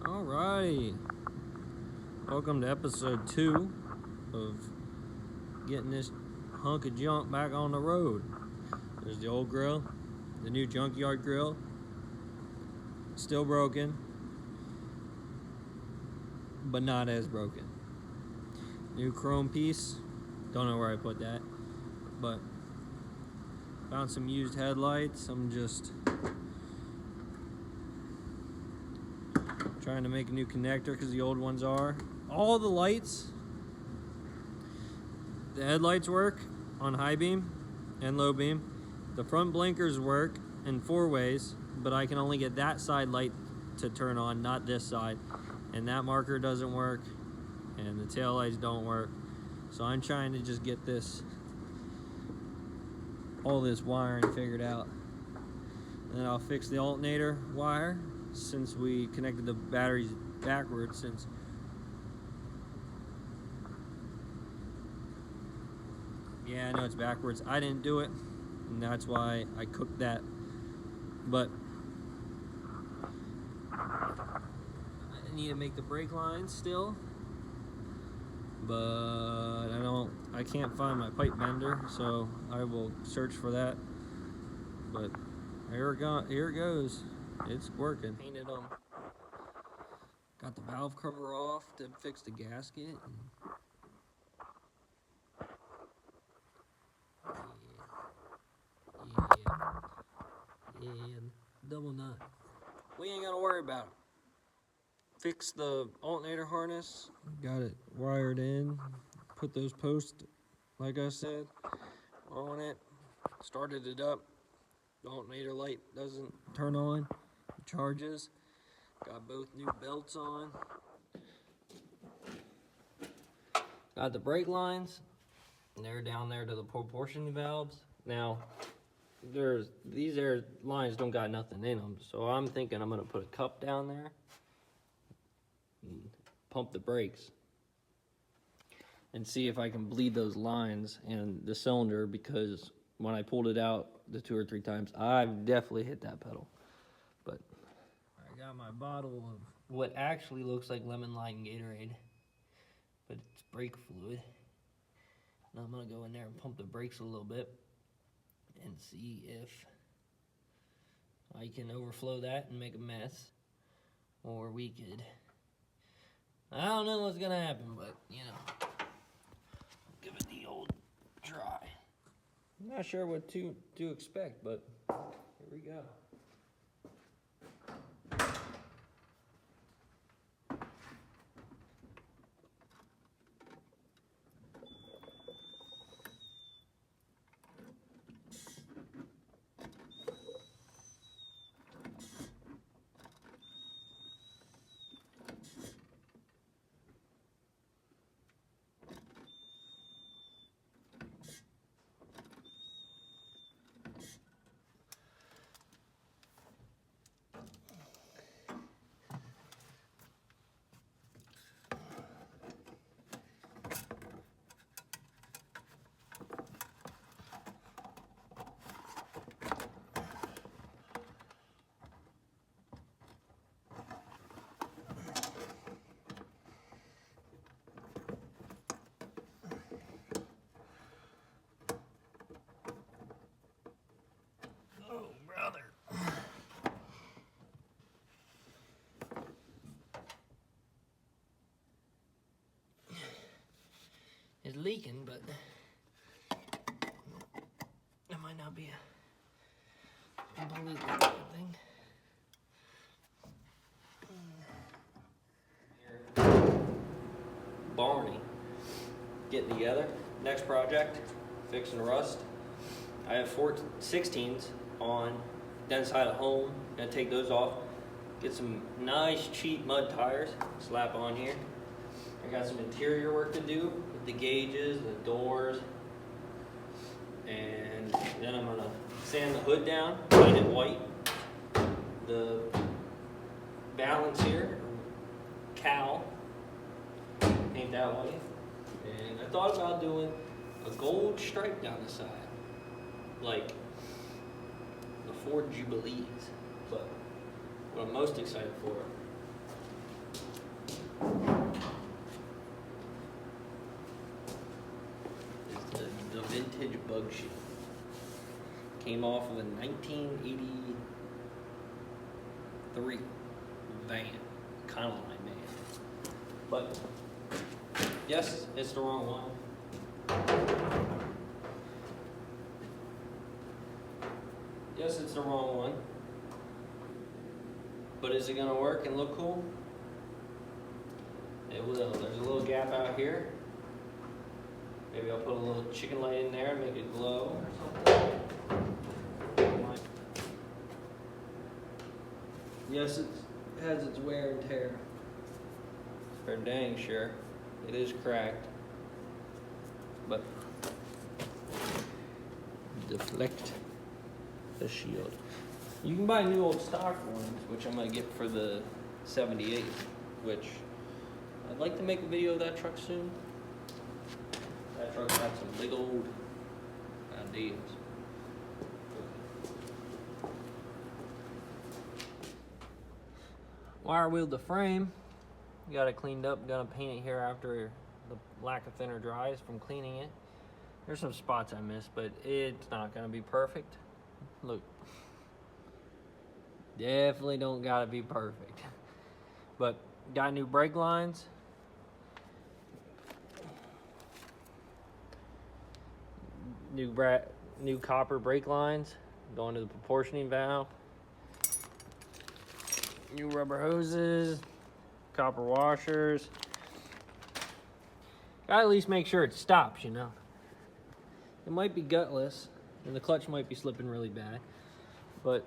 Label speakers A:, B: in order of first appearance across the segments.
A: Alrighty, welcome to episode 2 of getting this hunk of junk back on the road. There's the old grill, the new junkyard grill, still broken, but not as broken. New chrome piece, don't know where I put that, but found some used headlights. I'm just trying to make a new connector because the old ones are. All the lights, the headlights work on high beam and low beam. The front blinkers work in 4 ways, but I can only get that side light to turn on, not this side. And that marker doesn't work, and the tail lights don't work. So I'm trying to just get all this wiring figured out. And then I'll fix the alternator wire, since we connected the batteries backwards. Yeah, I know it's backwards. I didn't do it, and that's why I cooked that. But I need to make the brake lines still, but I can't find my pipe bender, so I will search for that. But here it goes. It's working. Painted them. Got the valve cover off to fix the gasket. Yeah, double nut. We ain't gotta worry about it. Fix the alternator harness. Got it wired in. Put those posts, like I said, on it. Started it up. The alternator light doesn't turn on. Charges. Got both new belts on. Got the brake lines. They're down there to the proportion valves. Now, these air lines don't got nothing in them, so I'm thinking I'm gonna put a cup down there and pump the brakes and see if I can bleed those lines in the cylinder, because when I pulled it out the 2 or 3 times, I've definitely hit that pedal. But I got my bottle of what actually looks like lemon lime Gatorade, but it's brake fluid. Now I'm gonna go in there and pump the brakes a little bit and see if I can overflow that and make a mess, or we could, I don't know what's gonna happen, but you know, give it the old try. I'm not sure what to expect, but here we go. It's leaking, but that might not be a completely bad thing. Barney getting together. Next project, fixing rust. I have 16s on the inside of home. Gonna take those off. Get some nice cheap mud tires, slap on here. I got some interior work to do with the gauges, the doors, and then I'm gonna sand the hood down, paint it white. The balance here, cowl, paint that white. And I thought about doing a gold stripe down the side, like the Ford Jubilees. But what I'm most excited for windshield. Came off of a 1983 van, Econoline van. But yes, it's the wrong one. Yes, it's the wrong one. But is it gonna work and look cool? It will. There's a little gap out here. Maybe I'll put a little chicken light in there and make it glow or something. Yes, it has its wear and tear. For dang sure. It is cracked. But deflect the shield. You can buy new old stock ones, which I'm gonna get for the 78, which I'd like to make a video of that truck soon. That truck's got some big old ideas. Wire wheeled the frame. Got it cleaned up. Gonna paint it here after the lack of thinner dries from cleaning it. There's some spots I missed, but it's not gonna be perfect. Look. Definitely don't gotta be perfect. But got new brake lines. New copper brake lines going to the proportioning valve. New rubber hoses, copper washers. Gotta at least make sure it stops, you know. It might be gutless and the clutch might be slipping really bad, but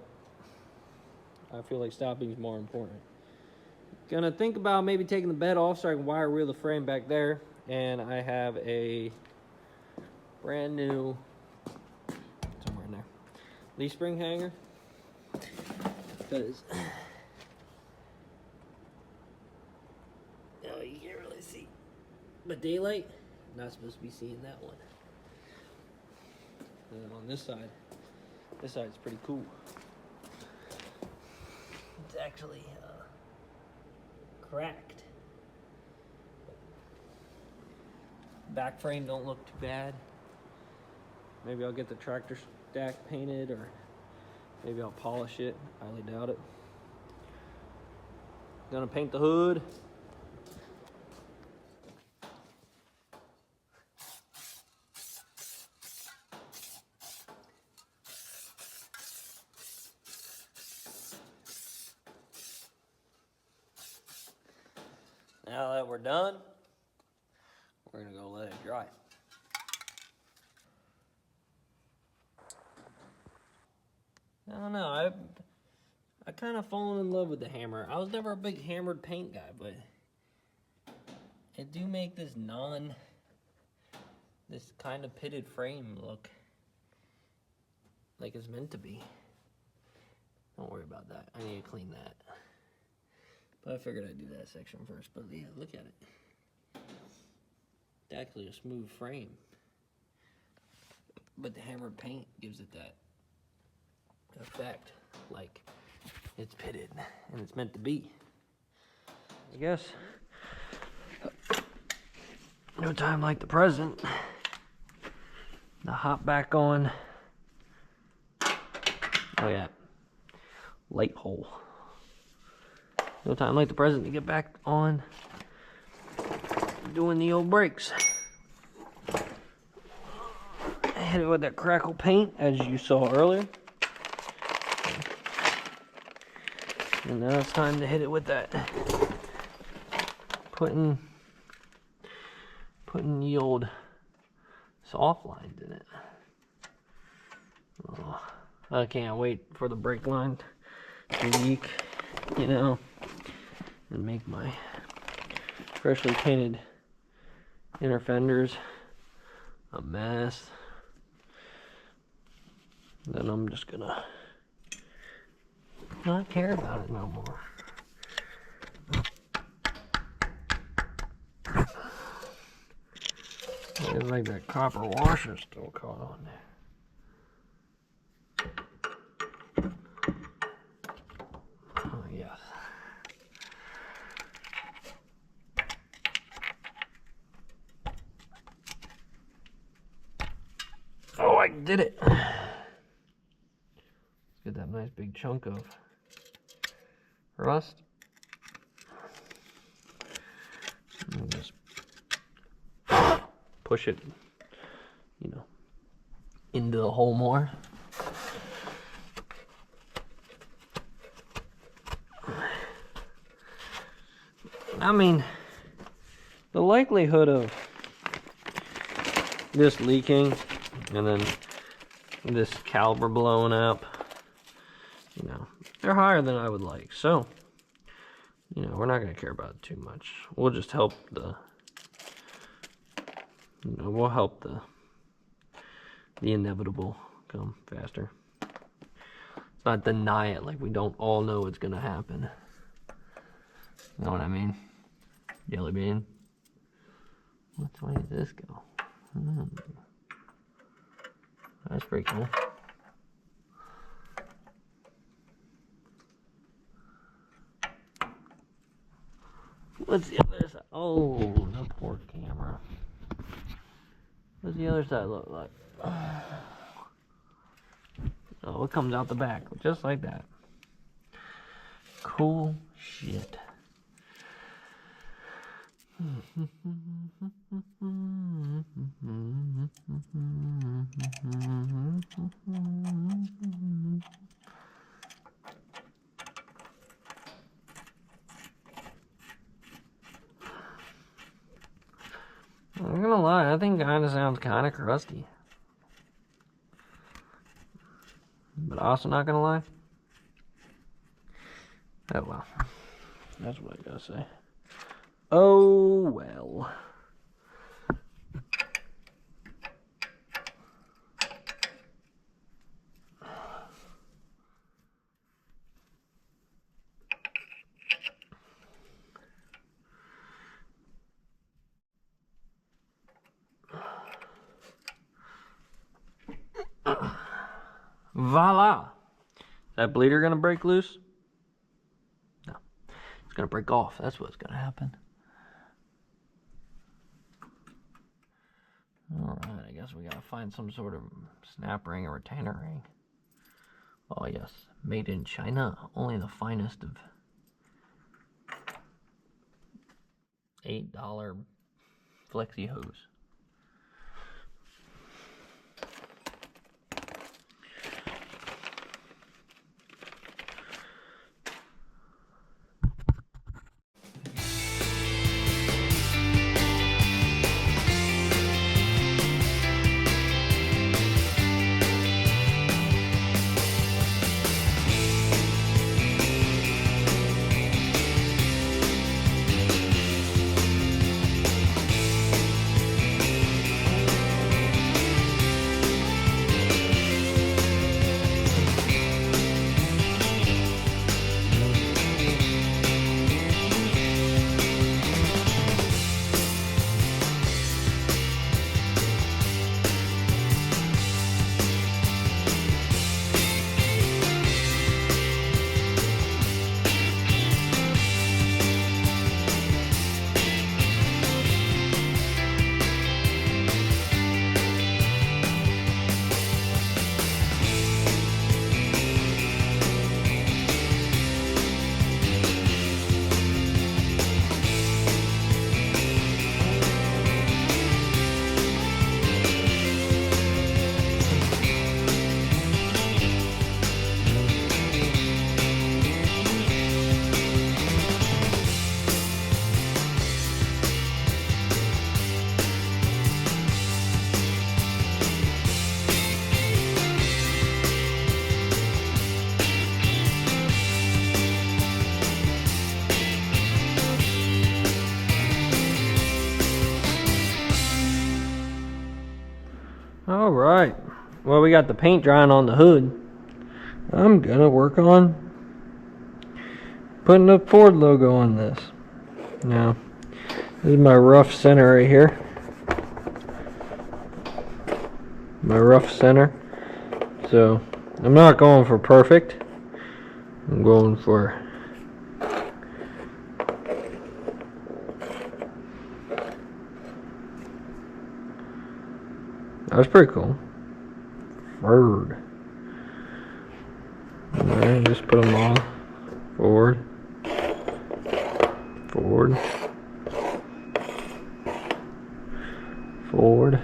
A: I feel like stopping is more important. Gonna think about maybe taking the bed off so I can wire wheel the frame back there. And I have a brand new, somewhere in there, leaf spring hanger. Because, oh, you can't really see. But daylight, not supposed to be seeing that one. And then on this side's pretty cool. It's actually cracked. Back frame don't look too bad. Maybe I'll get the tractor stack painted, or maybe I'll polish it. Highly doubt it. Gonna paint the hood. Now that we're done, we're gonna go let it dry. I don't know, I kind of fallen in love with the hammer. I was never a big hammered paint guy, but it do make this kind of pitted frame look like it's meant to be. Don't worry about that. I need to clean that. But I figured I'd do that section first. But yeah, look at it. It's actually a smooth frame. But the hammered paint gives it that effect, like it's pitted and it's meant to be. I guess no time like the present to hop back on. Oh yeah, light hole. No time like the present to get back on doing the old brakes. I hit it with that crackle paint as you saw earlier. And now it's time to hit it with that putting the old soft lines in it. Oh, I can't wait for the brake line to leak, you know, and make my freshly painted inner fenders a mess. Then I'm just gonna not care about it no more. It's like that copper washer still caught on there. Oh yes. Oh, I did it. Let's get that nice big chunk of rust. And just push it, you know, into the hole more. I mean, the likelihood of this leaking and then this caliper blowing up, you know, they're higher than I would like. So, you know, we're not going to care about it too much. We'll just help the, you know, we'll help the inevitable come faster. Let's not deny it like we don't all know it's going to happen. You know what I mean? Jelly bean. Which way did this go? That's pretty cool. What's the other side? Oh, the poor camera. What's the other side look like? Oh, it comes out the back, just like that. Cool shit. I'm gonna lie, I think it kinda sounds kinda crusty. But also not gonna lie. Oh well. That's what I gotta say. Oh well. Voila! Is that bleeder gonna break loose? No. It's gonna break off. That's what's gonna happen. Alright, I guess we gotta find some sort of snap ring or retainer ring. Oh yes, made in China. Only the finest of $8 flexi hose. All right, well, we got the paint drying on the hood. I'm gonna work on putting a Ford logo on this. Now, this is my rough center right here. My rough center. So, I'm not going for perfect. I'm going for that was pretty cool. preferred. Alright, just put them all forward, forward, forward.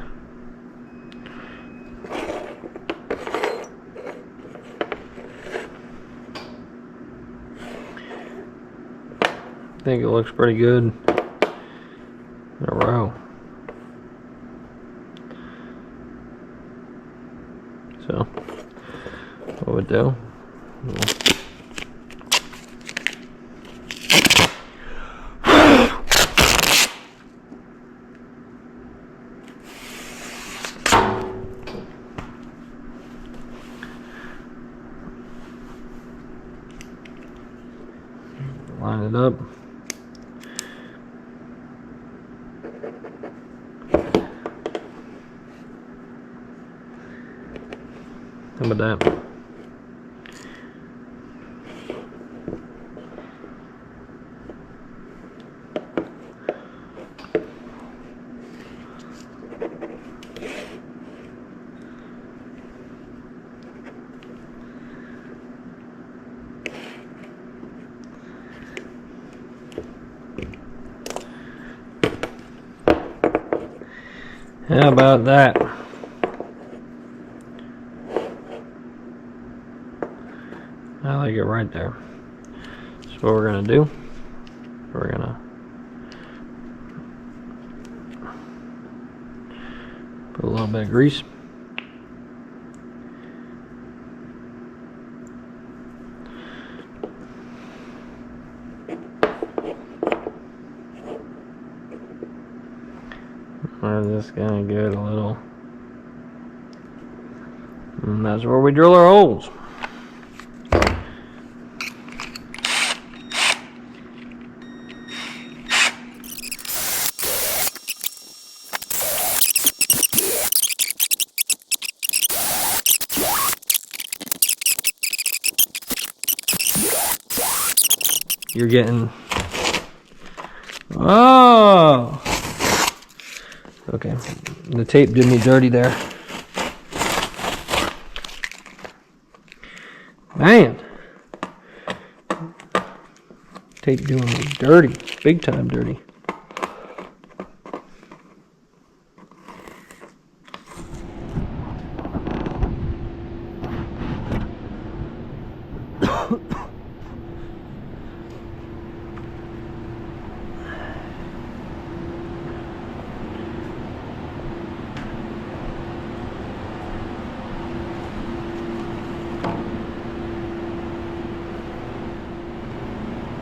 A: I think it looks pretty good in a row. So, what we'll do, line it up. How about that? How about that? I like it right there. So what we're gonna do, we're gonna put a little bit of grease. We're just gonna get a little, and that's where we drill our holes. You're getting, oh, okay, the tape did me dirty there. Man, tape doing me dirty, big time dirty.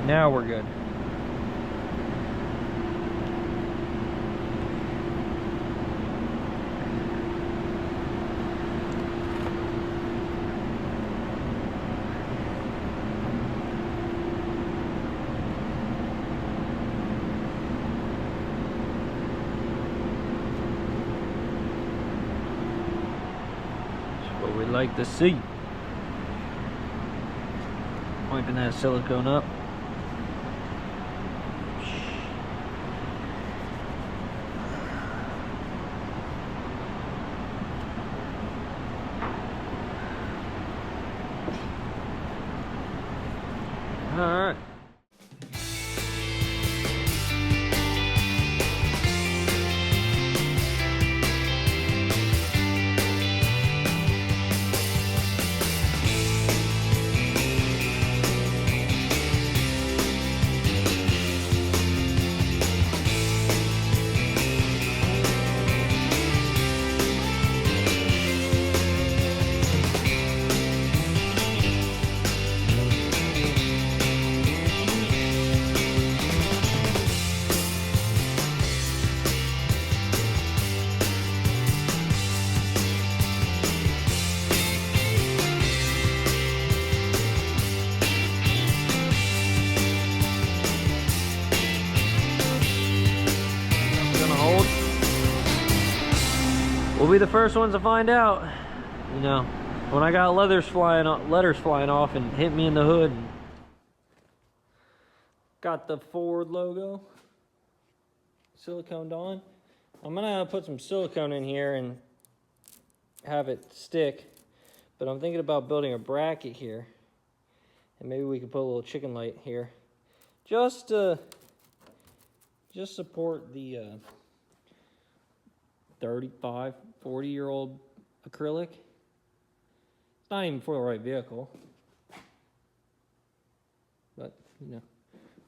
A: Now we're good. That's what we like to see. Wiping that silicone up. All right. We'll be the first ones to find out. You know, when I got letters flying off and hit me in the hood. Got the Ford logo siliconed on. I'm gonna put some silicone in here and have it stick. But I'm thinking about building a bracket here. And maybe we could put a little chicken light here. Just support the 35, 40-year-old acrylic. It's not even for the right vehicle. But, you know,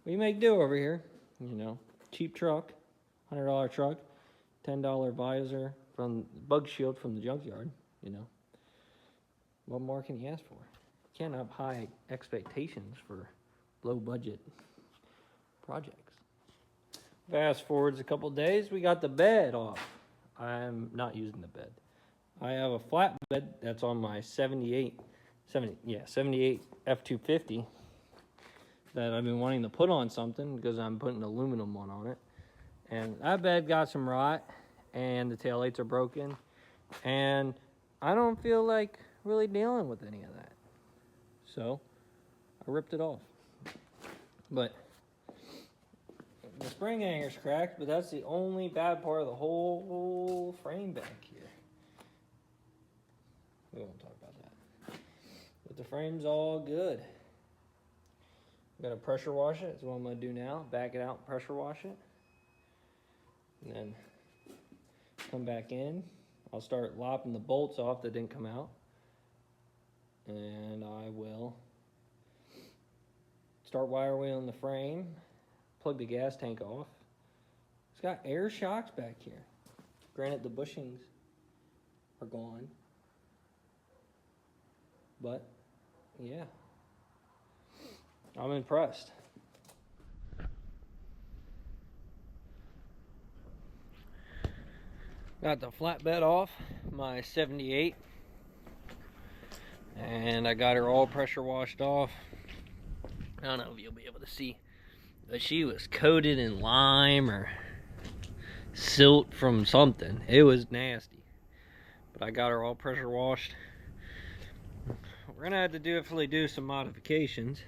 A: we make do over here. You know, cheap truck, $100 truck, $10 visor from bug shield from the junkyard, you know. What more can you ask for? You can't have high expectations for low budget projects. Fast forwards a couple days, we got the bed off. I'm not using the bed. I have a flat bed that's on my 78 f250 that I've been wanting to put on something because I'm putting an aluminum one on it. And that bed got some rot and the taillights are broken. And I don't feel like really dealing with any of that. So I ripped it off. But the spring hanger's cracked, but that's the only bad part of the whole frame back here. We won't talk about that. But the frame's all good. I'm gonna pressure wash it. That's what I'm gonna do now. Back it out, pressure wash it. And then come back in. I'll start lopping the bolts off that didn't come out. And I will start wire wheeling the frame. Plug the gas tank off. It's got air shocks back here. Granted, the bushings are gone. But, yeah. I'm impressed. Got the flatbed off, my 78. And I got her all pressure washed off. I don't know if you'll be able to see, but she was coated in lime or silt from something. It was nasty. But I got her all pressure washed. We're gonna have to definitely do some modifications.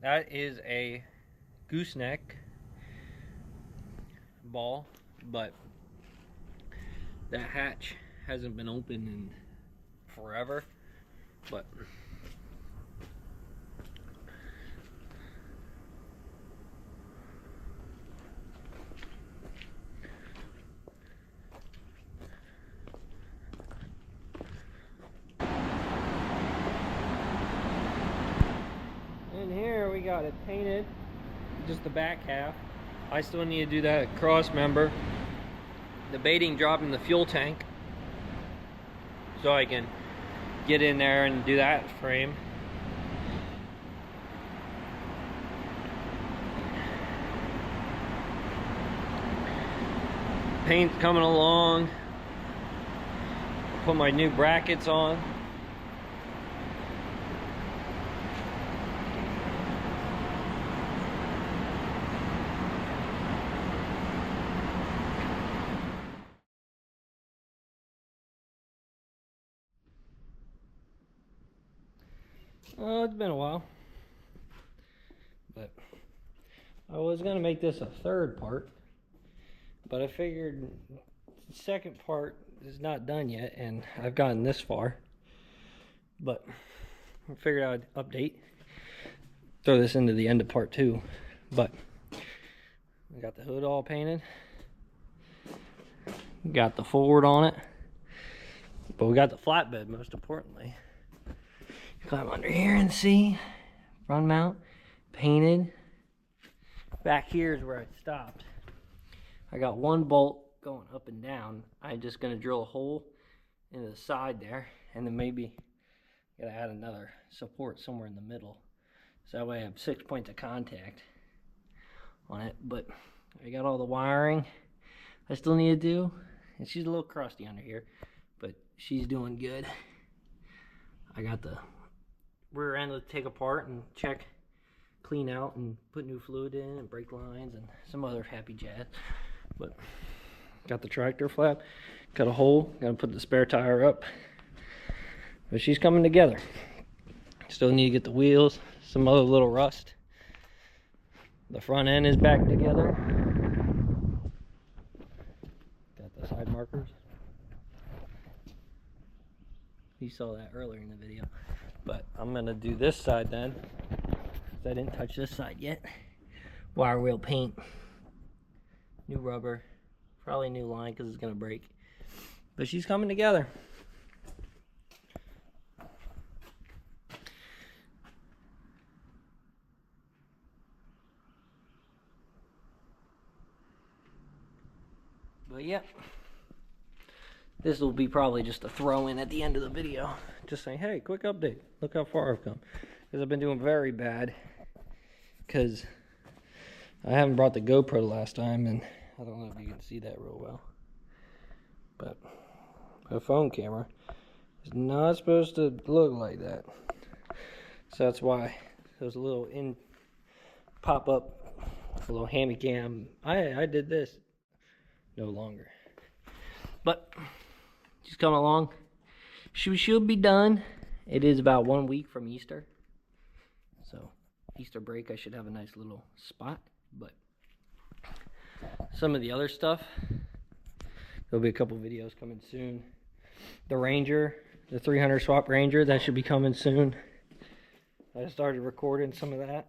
A: That is a gooseneck ball, but that hatch hasn't been open in forever. But in here we got it painted, just the back half. I still need to do that cross member, the baiting drop in the fuel tank, so I can get in there and do that frame. Paint's coming along. Put my new brackets on. Oh, it's been a while, but I was gonna make this a third part, but I figured the second part is not done yet, and I've gotten this far. But I figured I would update, throw this into the end of part 2. But we got the hood all painted, got the forward on it, but we got the flatbed most importantly. Climb under here and see, front mount, painted. Back here is where I stopped. I got one bolt going up and down. I'm just gonna drill a hole in the side there, and then maybe gotta add another support somewhere in the middle. So that way I have 6 points of contact on it. But I got all the wiring I still need to do. And she's a little crusty under here, but she's doing good. I got the rear end to take apart and check, clean out, and put new fluid in, and brake lines, and some other happy jazz. But got the tractor flap, got a hole, gotta put the spare tire up. But she's coming together. Still need to get the wheels, some other little rust. The front end is back together. Got the side markers. You saw that earlier in the video. But I'm gonna do this side then, because I didn't touch this side yet. Wire wheel paint, new rubber, probably new line because it's gonna break. But she's coming together. But yeah, this will be probably just a throw in at the end of the video. Just saying, hey, quick update. Look how far I've come. Because I've been doing very bad. Because I haven't brought the GoPro last time, and I don't know if you can see that real well. But a phone camera is not supposed to look like that. So that's why there's a little pop-up, a little hammy cam. I did this. No longer. But she's coming along. She should be done. It is about 1 week from Easter. So Easter break, I should have a nice little spot. But some of the other stuff, there'll be a couple videos coming soon. The Ranger, the 300 swap Ranger, that should be coming soon. I started recording some of that.